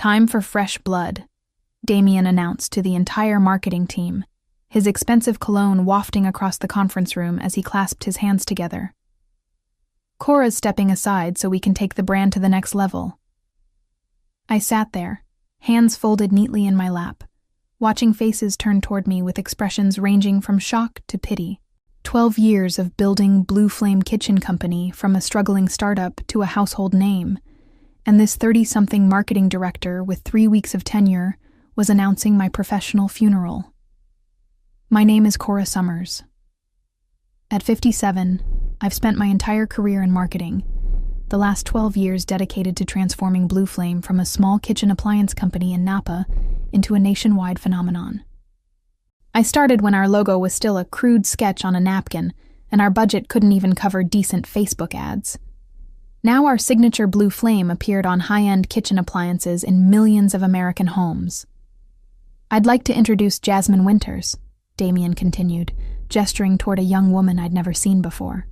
Time for fresh blood, Damien announced to the entire marketing team, his expensive cologne wafting across the conference room as he clasped his hands together. Cora's stepping aside so we can take the brand to the next level. I sat there, hands folded neatly in my lap, watching faces turn toward me with expressions ranging from shock to pity. 12 years of building Blue Flame Kitchen Company from a struggling startup to a household name, and this 30-something marketing director with 3 weeks of tenure was announcing my professional funeral. My name is Cora Summers. At 57, I've spent my entire career in marketing, the last 12 years dedicated to transforming Blue Flame from a small kitchen appliance company in Napa into a nationwide phenomenon. I started when our logo was still a crude sketch on a napkin, and our budget couldn't even cover decent Facebook ads. Now our signature Blue Flame appeared on high-end kitchen appliances in millions of American homes. I'd like to introduce Jasmine Winters, Damien continued, gesturing toward a young woman I'd never seen before.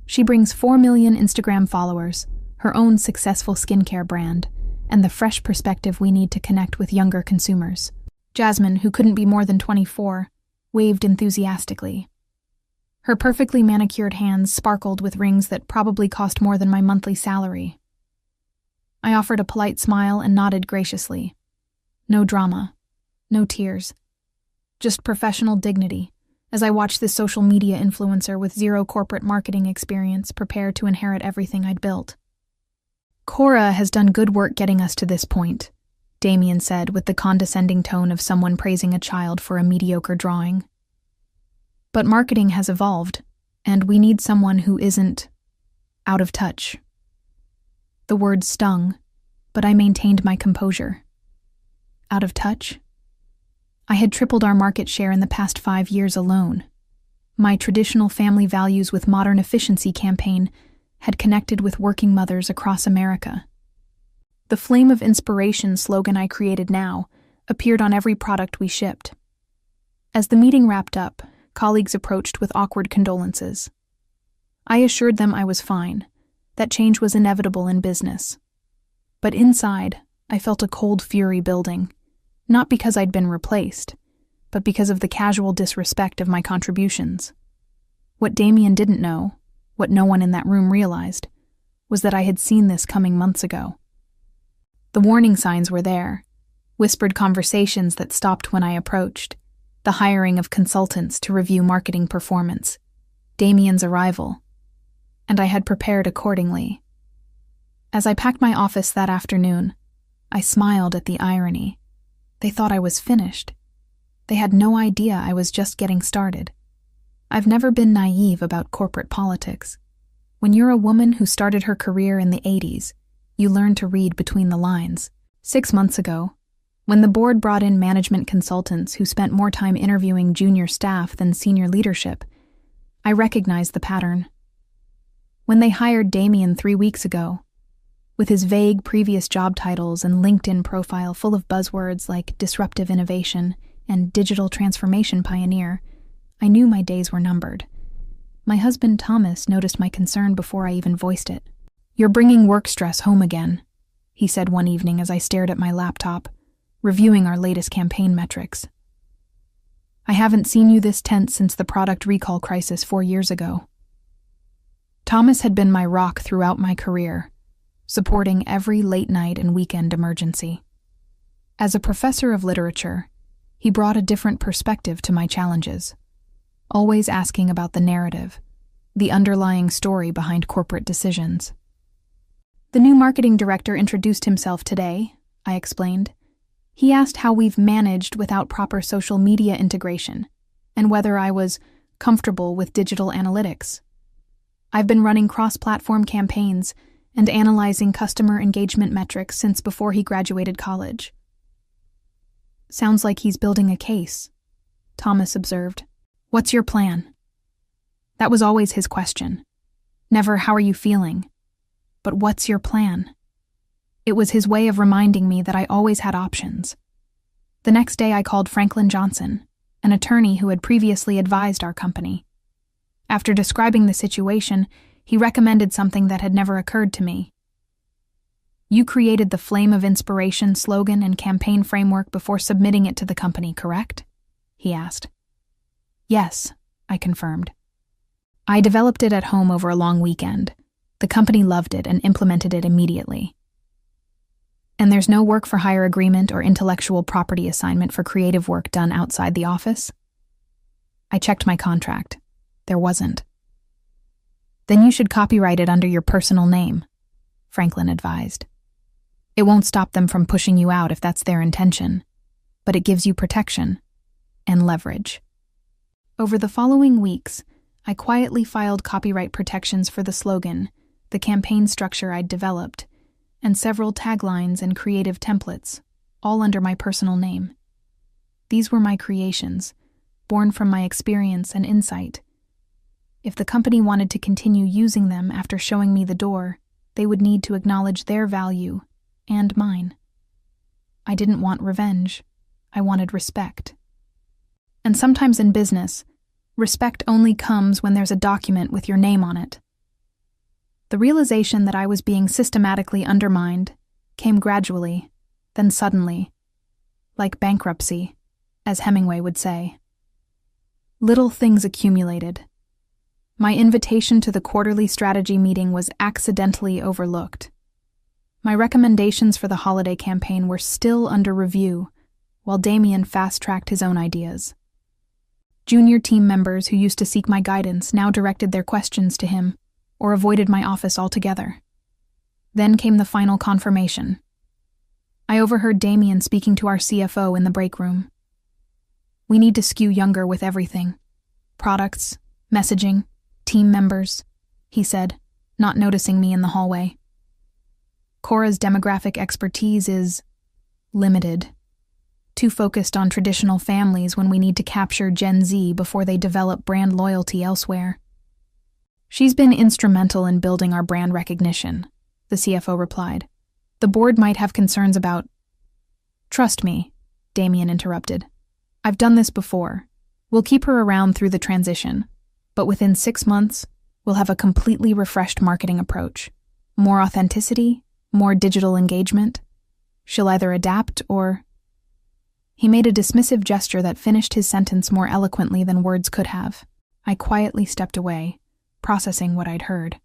She brings 4 million Instagram followers, her own successful skincare brand, and the fresh perspective we need to connect with younger consumers. Jasmine, who couldn't be more than 24, waved enthusiastically. Her perfectly manicured hands sparkled with rings that probably cost more than my monthly salary. I offered a polite smile and nodded graciously. No drama, no tears, just professional dignity, as I watched this social media influencer with zero corporate marketing experience prepare to inherit everything I'd built. Cora has done good work getting us to this point, Damien said with the condescending tone of someone praising a child for a mediocre drawing. But marketing has evolved, and we need someone who isn't out of touch. The word stung, but I maintained my composure. Out of touch? I had tripled our market share in the past 5 years alone. My traditional family values with modern efficiency campaign had connected with working mothers across America. The Flame of Inspiration slogan I created now appeared on every product we shipped. As the meeting wrapped up, colleagues approached with awkward condolences. I assured them I was fine, that change was inevitable in business. But inside, I felt a cold fury building, not because I'd been replaced, but because of the casual disrespect of my contributions. What Damien didn't know, what no one in that room realized, was that I had seen this coming months ago. The warning signs were there, whispered conversations that stopped when I approached, the hiring of consultants to review marketing performance, Damien's arrival, and I had prepared accordingly. As I packed my office that afternoon, I smiled at the irony. They thought I was finished. They had no idea I was just getting started. I've never been naive about corporate politics. When you're a woman who started her career in the 80s, you learn to read between the lines. 6 months ago, when the board brought in management consultants who spent more time interviewing junior staff than senior leadership, I recognized the pattern. When they hired Damien 3 weeks ago, with his vague previous job titles and LinkedIn profile full of buzzwords like disruptive innovation and digital transformation pioneer, I knew my days were numbered. My husband Thomas noticed my concern before I even voiced it. "You're bringing work stress home again," he said one evening as I stared at my laptop, reviewing our latest campaign metrics. "I haven't seen you this tense since the product recall crisis 4 years ago." Thomas had been my rock throughout my career, supporting every late night and weekend emergency. As a professor of literature, he brought a different perspective to my challenges, always asking about the narrative, the underlying story behind corporate decisions. "The new marketing director introduced himself today," I explained. "He asked how we've managed without proper social media integration, and whether I was comfortable with digital analytics. I've been running cross-platform campaigns and analyzing customer engagement metrics since before he graduated college." "Sounds like he's building a case," Thomas observed. "What's your plan?" That was always his question. Never, "How are you feeling?" but "What's your plan?" It was his way of reminding me that I always had options. The next day I called Franklin Johnson, an attorney who had previously advised our company. After describing the situation, he recommended something that had never occurred to me. You created the Flame of Inspiration slogan and campaign framework before submitting it to the company, correct? He asked. Yes, I confirmed. I developed it at home over a long weekend. The company loved it and implemented it immediately. And there's no work for hire agreement or intellectual property assignment for creative work done outside the office? I checked my contract. There wasn't. Then you should copyright it under your personal name, Franklin advised. It won't stop them from pushing you out if that's their intention, but it gives you protection and leverage. Over the following weeks, I quietly filed copyright protections for the slogan, the campaign structure I'd developed, and several taglines and creative templates, all under my personal name. These were my creations, born from my experience and insight. If the company wanted to continue using them after showing me the door, they would need to acknowledge their value and mine. I didn't want revenge. I wanted respect. And sometimes in business, respect only comes when there's a document with your name on it. The realization that I was being systematically undermined came gradually, then suddenly, like bankruptcy, as Hemingway would say. Little things accumulated. My invitation to the quarterly strategy meeting was accidentally overlooked. My recommendations for the holiday campaign were still under review, while Damien fast-tracked his own ideas. Junior team members who used to seek my guidance now directed their questions to him, or avoided my office altogether. Then came the final confirmation. I overheard Damien speaking to our CFO in the break room. We need to skew younger with everything. Products, messaging, team members, he said, not noticing me in the hallway. Cora's demographic expertise is limited. Too focused on traditional families when we need to capture Gen Z before they develop brand loyalty elsewhere. She's been instrumental in building our brand recognition, the CFO replied. The board might have concerns about... Trust me, Damien interrupted. I've done this before. We'll keep her around through the transition, but within 6 months, we'll have a completely refreshed marketing approach. More authenticity, more digital engagement. She'll either adapt or... He made a dismissive gesture that finished his sentence more eloquently than words could have. I quietly stepped away, processing what I'd heard.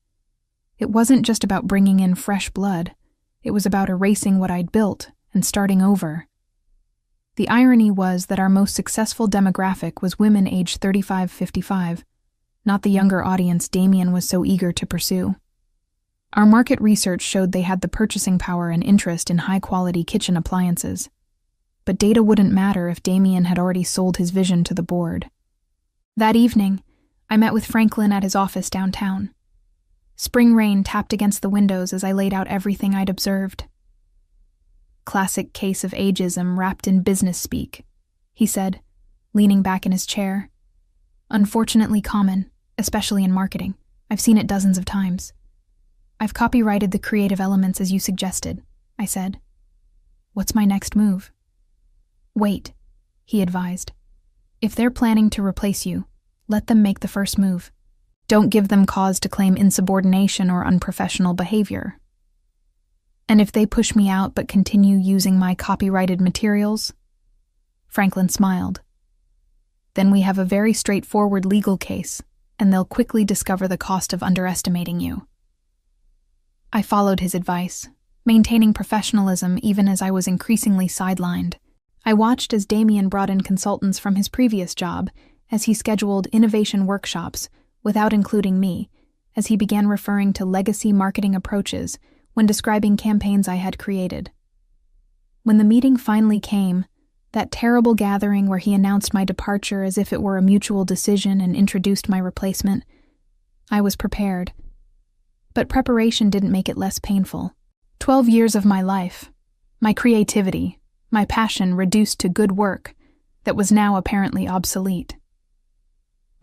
It wasn't just about bringing in fresh blood. It was about erasing what I'd built and starting over. The irony was that our most successful demographic was women aged 35-55, not the younger audience Damien was so eager to pursue. Our market research showed they had the purchasing power and interest in high-quality kitchen appliances. But data wouldn't matter if Damien had already sold his vision to the board. That evening, I met with Franklin at his office downtown. Spring rain tapped against the windows as I laid out everything I'd observed. Classic case of ageism wrapped in business speak, he said, leaning back in his chair. Unfortunately common, especially in marketing. I've seen it dozens of times. I've copyrighted the creative elements as you suggested, I said. What's my next move? Wait, he advised. If they're planning to replace you, let them make the first move. Don't give them cause to claim insubordination or unprofessional behavior. And if they push me out but continue using my copyrighted materials? Franklin smiled. Then we have a very straightforward legal case, and they'll quickly discover the cost of underestimating you. I followed his advice, maintaining professionalism even as I was increasingly sidelined. I watched as Damien brought in consultants from his previous job as he scheduled innovation workshops without including me, as he began referring to legacy marketing approaches when describing campaigns I had created. When the meeting finally came, that terrible gathering where he announced my departure as if it were a mutual decision and introduced my replacement, I was prepared. But preparation didn't make it less painful. 12 years of my life, my creativity, my passion reduced to good work that was now apparently obsolete.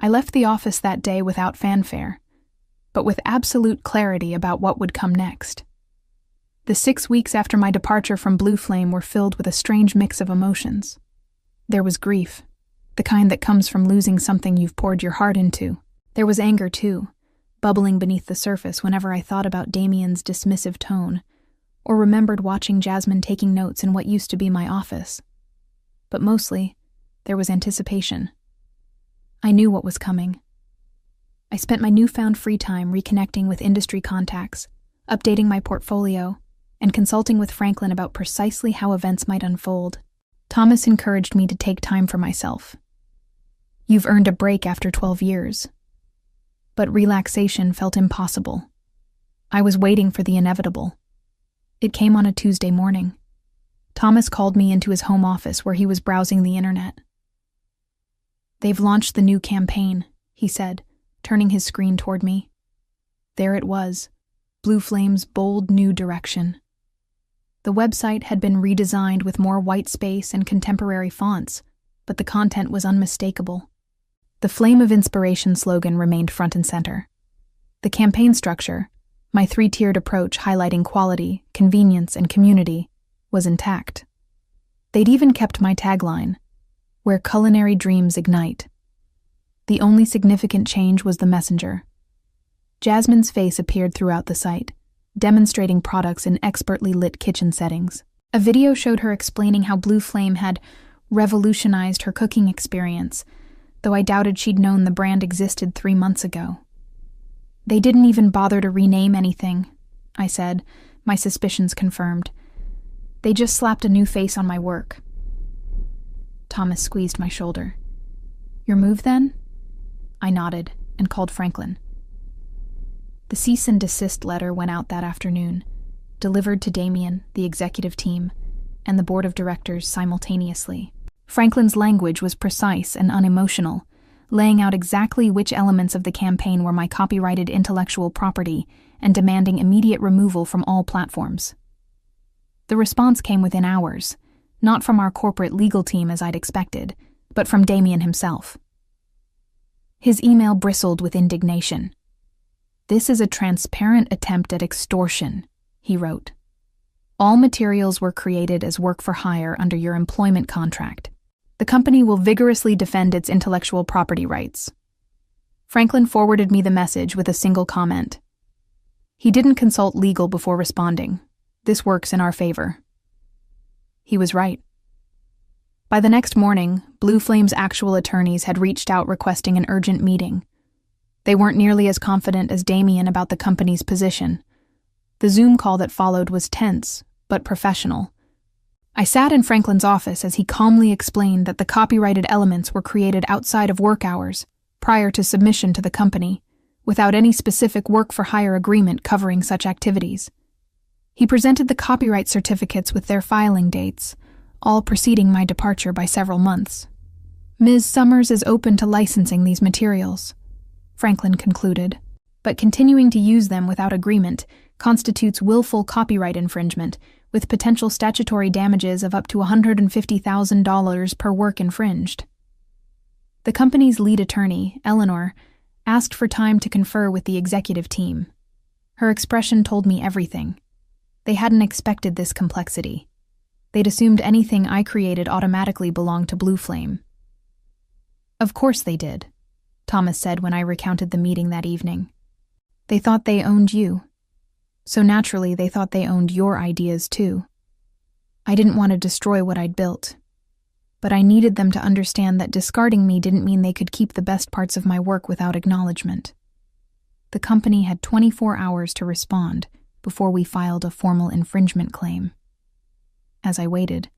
I left the office that day without fanfare, but with absolute clarity about what would come next. The 6 weeks after my departure from Blue Flame were filled with a strange mix of emotions. There was grief, the kind that comes from losing something you've poured your heart into. There was anger, too, bubbling beneath the surface whenever I thought about Damien's dismissive tone, or remembered watching Jasmine taking notes in what used to be my office. But mostly, there was anticipation. I knew what was coming. I spent my newfound free time reconnecting with industry contacts, updating my portfolio, and consulting with Franklin about precisely how events might unfold. Thomas encouraged me to take time for myself. "You've earned a break after 12 years. But relaxation felt impossible. I was waiting for the inevitable. It came on a Tuesday morning. Thomas called me into his home office where he was browsing the internet. "They've launched the new campaign," he said, turning his screen toward me. There it was, Blue Flame's bold new direction. The website had been redesigned with more white space and contemporary fonts, but the content was unmistakable. The Flame of Inspiration slogan remained front and center. The campaign structure, my 3-tiered approach highlighting quality, convenience, and community, was intact. They'd even kept my tagline, "Where culinary dreams ignite." The only significant change was the messenger. Jasmine's face appeared throughout the site, demonstrating products in expertly lit kitchen settings. A video showed her explaining how Blue Flame had revolutionized her cooking experience, though I doubted she'd known the brand existed 3 months ago. "They didn't even bother to rename anything," I said, my suspicions confirmed. "They just slapped a new face on my work." Thomas squeezed my shoulder. "Your move, then?" I nodded and called Franklin. The cease and desist letter went out that afternoon, delivered to Damien, the executive team, and the board of directors simultaneously. Franklin's language was precise and unemotional, laying out exactly which elements of the campaign were my copyrighted intellectual property and demanding immediate removal from all platforms. The response came within hours, not from our corporate legal team as I'd expected, but from Damien himself. His email bristled with indignation. "This is a transparent attempt at extortion," he wrote. "All materials were created as work for hire under your employment contract. The company will vigorously defend its intellectual property rights." Franklin forwarded me the message with a single comment. He didn't consult legal before responding. "This works in our favor." He was right. By the next morning, Blue Flame's actual attorneys had reached out requesting an urgent meeting. They weren't nearly as confident as Damien about the company's position. The Zoom call that followed was tense, but professional. I sat in Franklin's office as he calmly explained that the copyrighted elements were created outside of work hours, prior to submission to the company, without any specific work-for-hire agreement covering such activities. He presented the copyright certificates with their filing dates, all preceding my departure by several months. "Ms. Summers is open to licensing these materials," Franklin concluded, "but continuing to use them without agreement constitutes willful copyright infringement, with potential statutory damages of up to $150,000 per work infringed." The company's lead attorney, Eleanor, asked for time to confer with the executive team. Her expression told me everything. They hadn't expected this complexity. They'd assumed anything I created automatically belonged to Blue Flame. "Of course they did," Thomas said when I recounted the meeting that evening. "They thought they owned you. So naturally, they thought they owned your ideas too. I didn't want to destroy what I'd built, but I needed them to understand that discarding me didn't mean they could keep the best parts of my work without acknowledgement." The company had 24 hours to respond before we filed a formal infringement claim. As I waited,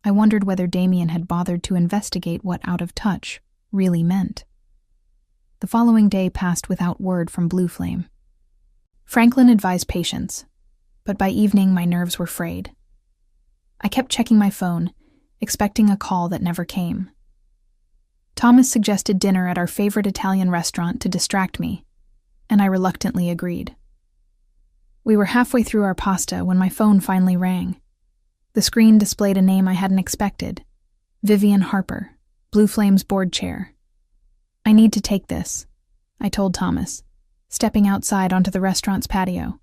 I wondered whether Damien had bothered to investigate what out of touch really meant. The following day passed without word from Blue Flame. Franklin advised patience, but by evening my nerves were frayed. I kept checking my phone, expecting a call that never came. Thomas suggested dinner at our favorite Italian restaurant to distract me, and I reluctantly agreed. We were halfway through our pasta when my phone finally rang. The screen displayed a name I hadn't expected: Vivian Harper, Blue Flame's board chair. "I need to take this," I told Thomas, stepping outside onto the restaurant's patio.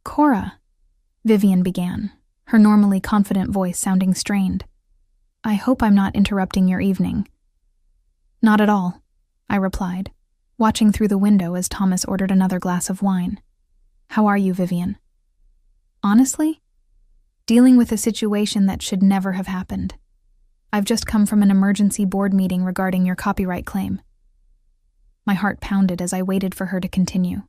"Cora," Vivian began, her normally confident voice sounding strained. "I hope I'm not interrupting your evening." "Not at all," I replied, watching through the window as Thomas ordered another glass of wine. "How are you, Vivian?" "Honestly, dealing with a situation that should never have happened. I've just come from an emergency board meeting regarding your copyright claim. My heart pounded as I waited for her to continue.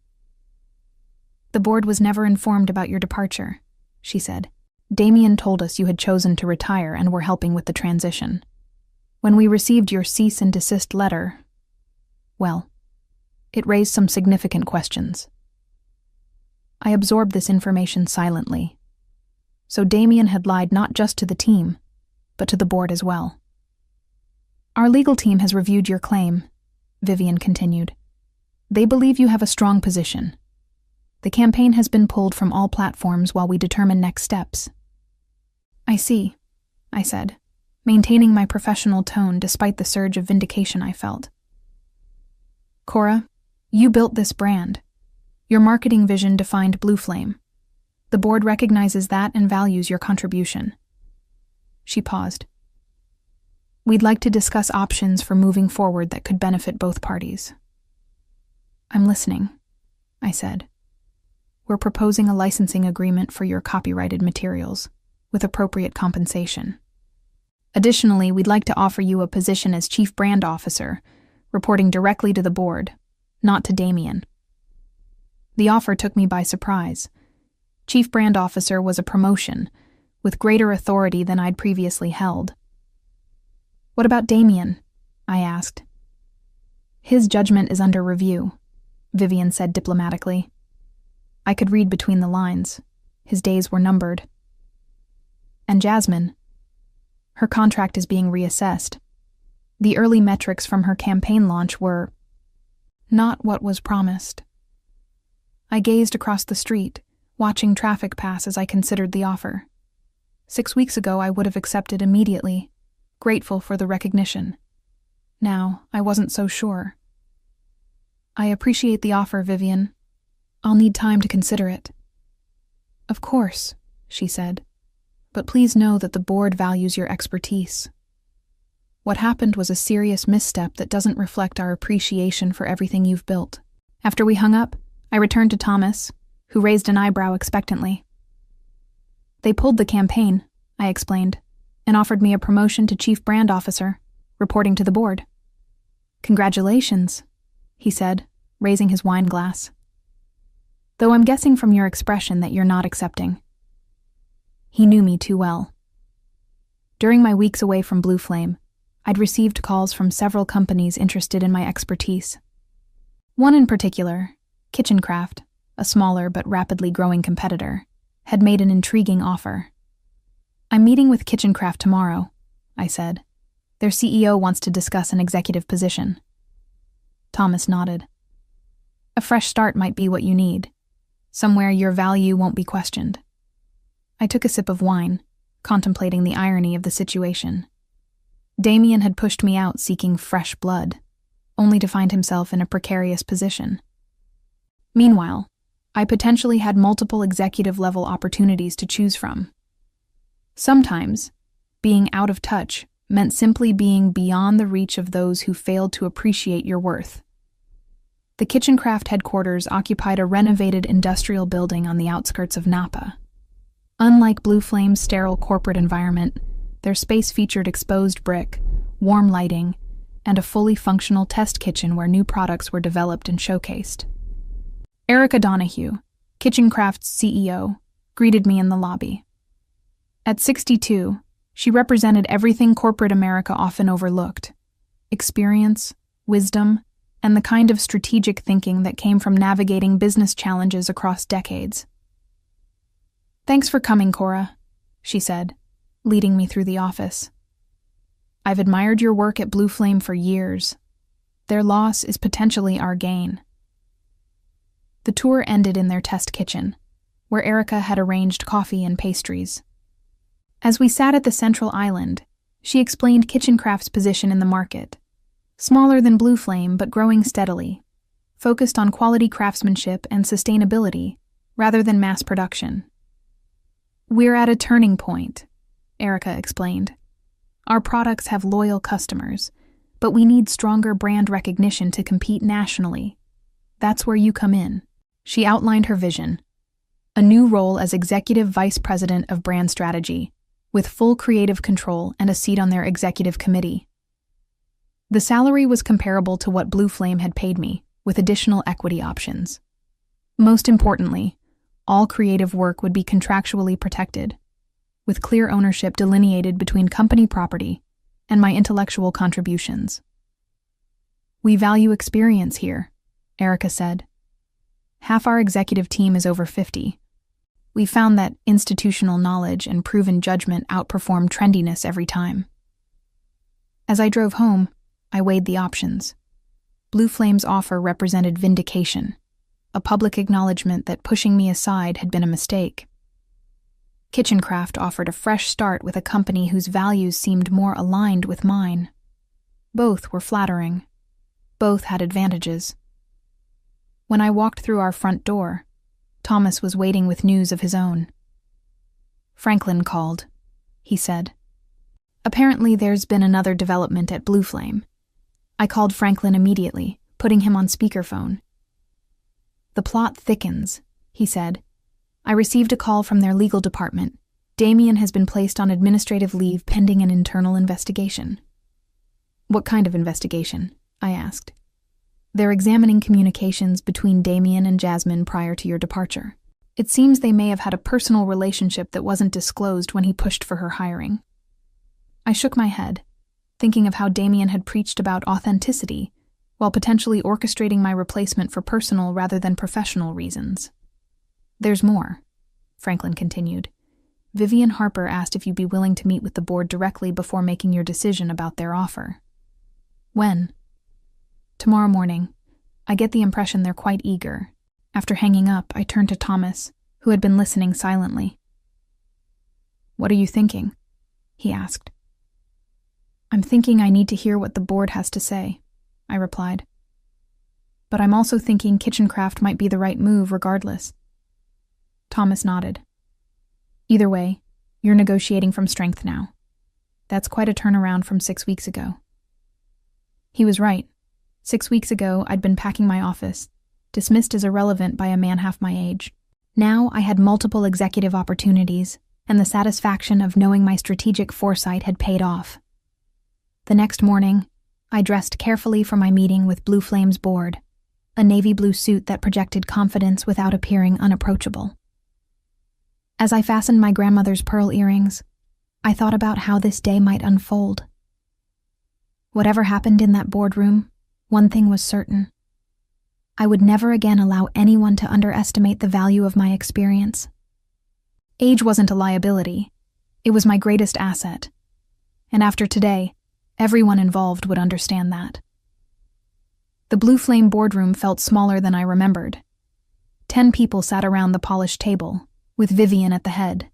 The board was never informed about your departure, she said. Damien told us you had chosen to retire and were helping with the transition. When we received your cease and desist letter, well, it raised some significant questions. I absorbed this information silently. So Damien had lied not just to the team, but to the board as well. Our legal team has reviewed your claim, Vivian continued. They believe you have a strong position. The campaign has been pulled from all platforms while we determine next steps. I see, I said, maintaining my professional tone despite the surge of vindication I felt. Cora, you built this brand. Your marketing vision defined Blue Flame. The board recognizes that and values your contribution. She paused. We'd like to discuss options for moving forward that could benefit both parties. I'm listening, I said. We're proposing a licensing agreement for your copyrighted materials, with appropriate compensation. Additionally, we'd like to offer you a position as Chief Brand Officer, reporting directly to the board, not to Damien. The offer took me by surprise. Chief Brand Officer was a promotion, with greater authority than I'd previously held. What about Damien? I asked. His judgment is under review, Vivian said diplomatically. I could read between the lines. His days were numbered. And Jasmine? Her contract is being reassessed. The early metrics from her campaign launch were not what was promised. I gazed across the street, watching traffic pass as I considered the offer. 6 weeks ago, I would have accepted immediately, grateful for the recognition. Now, I wasn't so sure. I appreciate the offer, Vivian. I'll need time to consider it. Of course, she said, but please know that the board values your expertise. What happened was a serious misstep that doesn't reflect our appreciation for everything you've built. After we hung up, I returned to Thomas, who raised an eyebrow expectantly. They pulled the campaign, I explained, and offered me a promotion to Chief Brand Officer, reporting to the board. Congratulations, he said, raising his wine glass. Though I'm guessing from your expression that you're not accepting. He knew me too well. During my weeks away from Blue Flame, I'd received calls from several companies interested in my expertise. One in particular, KitchenCraft, a smaller but rapidly growing competitor, had made an intriguing offer. I'm meeting with KitchenCraft tomorrow, I said. Their CEO wants to discuss an executive position. Thomas nodded. A fresh start might be what you need. Somewhere your value won't be questioned. I took a sip of wine, contemplating the irony of the situation. Damien had pushed me out seeking fresh blood, only to find himself in a precarious position. Meanwhile, I potentially had multiple executive-level opportunities to choose from. Sometimes, being out of touch meant simply being beyond the reach of those who failed to appreciate your worth. The KitchenCraft headquarters occupied a renovated industrial building on the outskirts of Napa. Unlike Blue Flame's sterile corporate environment, their space featured exposed brick, warm lighting, and a fully functional test kitchen where new products were developed and showcased. Erica Donahue, KitchenCraft's CEO, greeted me in the lobby. At 62, she represented everything corporate America often overlooked: experience, wisdom, and the kind of strategic thinking that came from navigating business challenges across decades. Thanks for coming, Cora, she said, leading me through the office. I've admired your work at Blue Flame for years. Their loss is potentially our gain. The tour ended in their test kitchen, where Erica had arranged coffee and pastries. As we sat at the central island, she explained KitchenCraft's position in the market. Smaller than Blue Flame, but growing steadily, focused on quality craftsmanship and sustainability rather than mass production. We're at a turning point, Erica explained. Our products have loyal customers, but we need stronger brand recognition to compete nationally. That's where you come in. She outlined her vision: a new role as Executive Vice President of Brand Strategy, with full creative control and a seat on their executive committee. The salary was comparable to what Blue Flame had paid me, with additional equity options. Most importantly, all creative work would be contractually protected, with clear ownership delineated between company property and my intellectual contributions. "We value experience here," Erica said. "Half our executive team is over 50. We found that institutional knowledge and proven judgment outperform trendiness every time." As I drove home, I weighed the options. Blue Flame's offer represented vindication, a public acknowledgement that pushing me aside had been a mistake. Kitchencraft offered a fresh start with a company whose values seemed more aligned with mine. Both were flattering. Both had advantages. When I walked through our front door, Thomas was waiting with news of his own. "Franklin called," he said. "Apparently there's been another development at Blue Flame." I called Franklin immediately, putting him on speakerphone. "The plot thickens," he said. "I received a call from their legal department. Damien has been placed on administrative leave pending an internal investigation." "What kind of investigation?" I asked. "They're examining communications between Damien and Jasmine prior to your departure. It seems they may have had a personal relationship that wasn't disclosed when he pushed for her hiring." I shook my head, thinking of how Damien had preached about authenticity, while potentially orchestrating my replacement for personal rather than professional reasons. "There's more," Franklin continued. "Vivian Harper asked if you'd be willing to meet with the board directly before making your decision about their offer." "When?" "Tomorrow morning. I get the impression they're quite eager." After hanging up, I turned to Thomas, who had been listening silently. "What are you thinking?" he asked. "I'm thinking I need to hear what the board has to say," I replied. "But I'm also thinking Kitchencraft might be the right move regardless." Thomas nodded. "Either way, you're negotiating from strength now. That's quite a turnaround from 6 weeks ago." He was right. 6 weeks ago, I'd been packing my office, dismissed as irrelevant by a man half my age. Now I had multiple executive opportunities, and the satisfaction of knowing my strategic foresight had paid off. The next morning, I dressed carefully for my meeting with Blue Flame's board, a navy blue suit that projected confidence without appearing unapproachable. As I fastened my grandmother's pearl earrings, I thought about how this day might unfold. Whatever happened in that boardroom, one thing was certain. I would never again allow anyone to underestimate the value of my experience. Age wasn't a liability. It was my greatest asset. And after today, everyone involved would understand that. The Blue Flame boardroom felt smaller than I remembered. 10 people sat around the polished table, with Vivian at the head.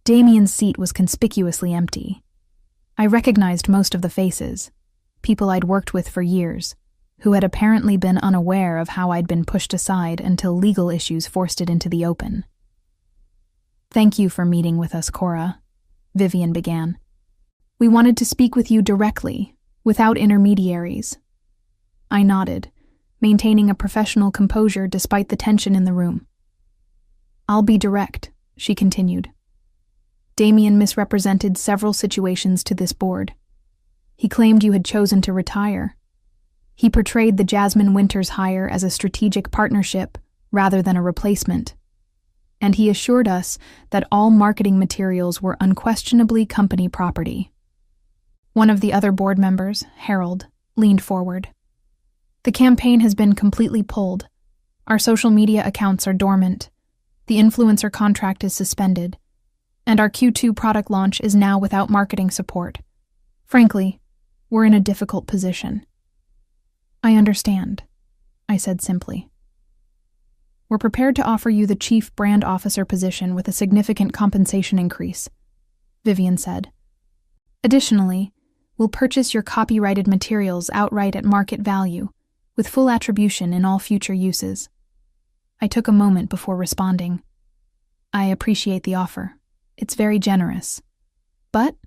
Damien's seat was conspicuously empty. I recognized most of the faces, people I'd worked with for years, who had apparently been unaware of how I'd been pushed aside until legal issues forced it into the open. "Thank you for meeting with us, Cora," Vivian began. "We wanted to speak with you directly, without intermediaries." I nodded, maintaining a professional composure despite the tension in the room. "I'll be direct," she continued. "Damien misrepresented several situations to this board. He claimed you had chosen to retire. He portrayed the Jasmine Winters hire as a strategic partnership rather than a replacement. And he assured us that all marketing materials were unquestionably company property." One of the other board members, Harold, leaned forward. "The campaign has been completely pulled. Our social media accounts are dormant. The influencer contract is suspended. And our Q2 product launch is now without marketing support. Frankly, we're in a difficult position." "I understand," I said simply. "We're prepared to offer you the chief brand officer position with a significant compensation increase," Vivian said. "Additionally, we'll purchase your copyrighted materials outright at market value, with full attribution in all future uses." I took a moment before responding. "I appreciate the offer. It's very generous. But?"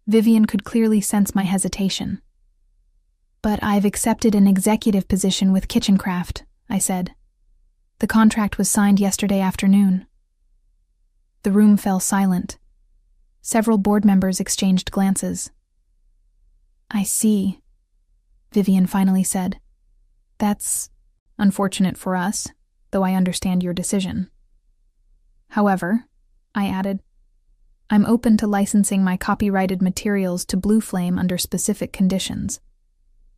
Vivian could clearly sense my hesitation. "But I've accepted an executive position with Kitchencraft," I said. The contract was signed yesterday afternoon. The room fell silent. Several board members exchanged glances. I see, Vivian finally said. That's unfortunate for us, though I understand your decision. However, I added, I'm open to licensing my copyrighted materials to Blue Flame under specific conditions.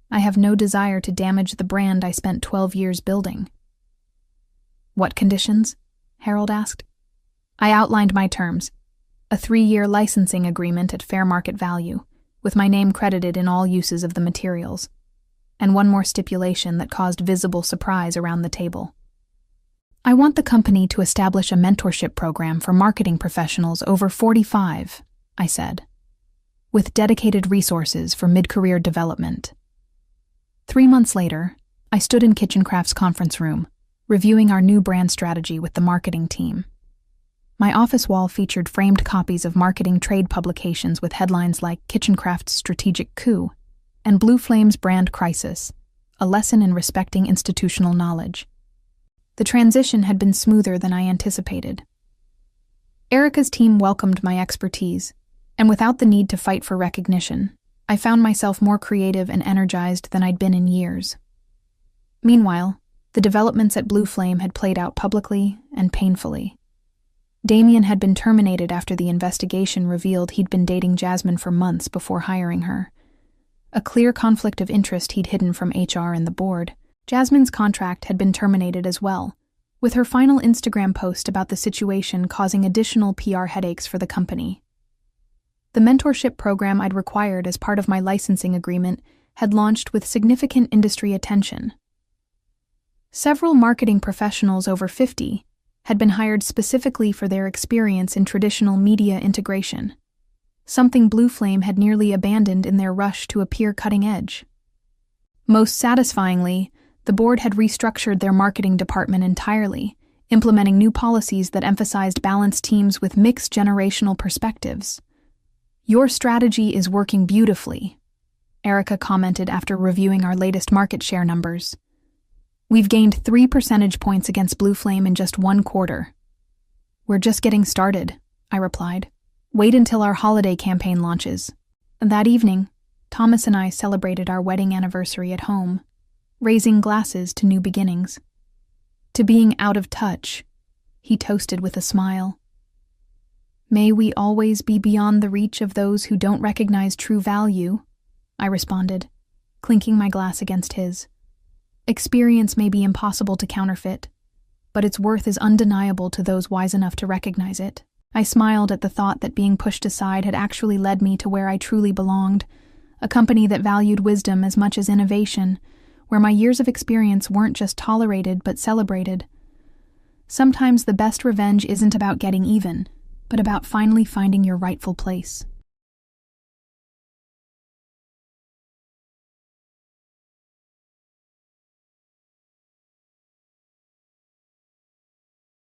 I have no desire to damage the brand I spent 12 years building. What conditions? Harold asked. I outlined my terms. A 3-year licensing agreement at fair market value, with my name credited in all uses of the materials, and one more stipulation that caused visible surprise around the table. I want the company to establish a mentorship program for marketing professionals over 45, I said, with dedicated resources for mid-career development. 3 months later, I stood in Kitchencraft's conference room, reviewing our new brand strategy with the marketing team. My office wall featured framed copies of marketing trade publications with headlines like Kitchencraft's Strategic Coup and Blue Flame's Brand Crisis, a lesson in respecting institutional knowledge. The transition had been smoother than I anticipated. Erica's team welcomed my expertise, and without the need to fight for recognition, I found myself more creative and energized than I'd been in years. Meanwhile, the developments at Blue Flame had played out publicly and painfully. Damien had been terminated after the investigation revealed he'd been dating Jasmine for months before hiring her. A clear conflict of interest he'd hidden from HR and the board. Jasmine's contract had been terminated as well, with her final Instagram post about the situation causing additional PR headaches for the company. The mentorship program I'd required as part of my licensing agreement had launched with significant industry attention. Several marketing professionals over 50 had been hired specifically for their experience in traditional media integration, something Blue Flame had nearly abandoned in their rush to appear cutting edge. Most satisfyingly, the board had restructured their marketing department entirely, implementing new policies that emphasized balanced teams with mixed generational perspectives. Your strategy is working beautifully, Erica commented after reviewing our latest market share numbers. We've gained 3 percentage points against Blue Flame in just 1 quarter. We're just getting started, I replied. Wait until our holiday campaign launches. That evening, Thomas and I celebrated our wedding anniversary at home, raising glasses to new beginnings. To being out of touch, he toasted with a smile. May we always be beyond the reach of those who don't recognize true value, I responded, clinking my glass against his. Experience may be impossible to counterfeit, but its worth is undeniable to those wise enough to recognize it. I smiled at the thought that being pushed aside had actually led me to where I truly belonged, a company that valued wisdom as much as innovation, where my years of experience weren't just tolerated but celebrated. Sometimes the best revenge isn't about getting even, but about finally finding your rightful place.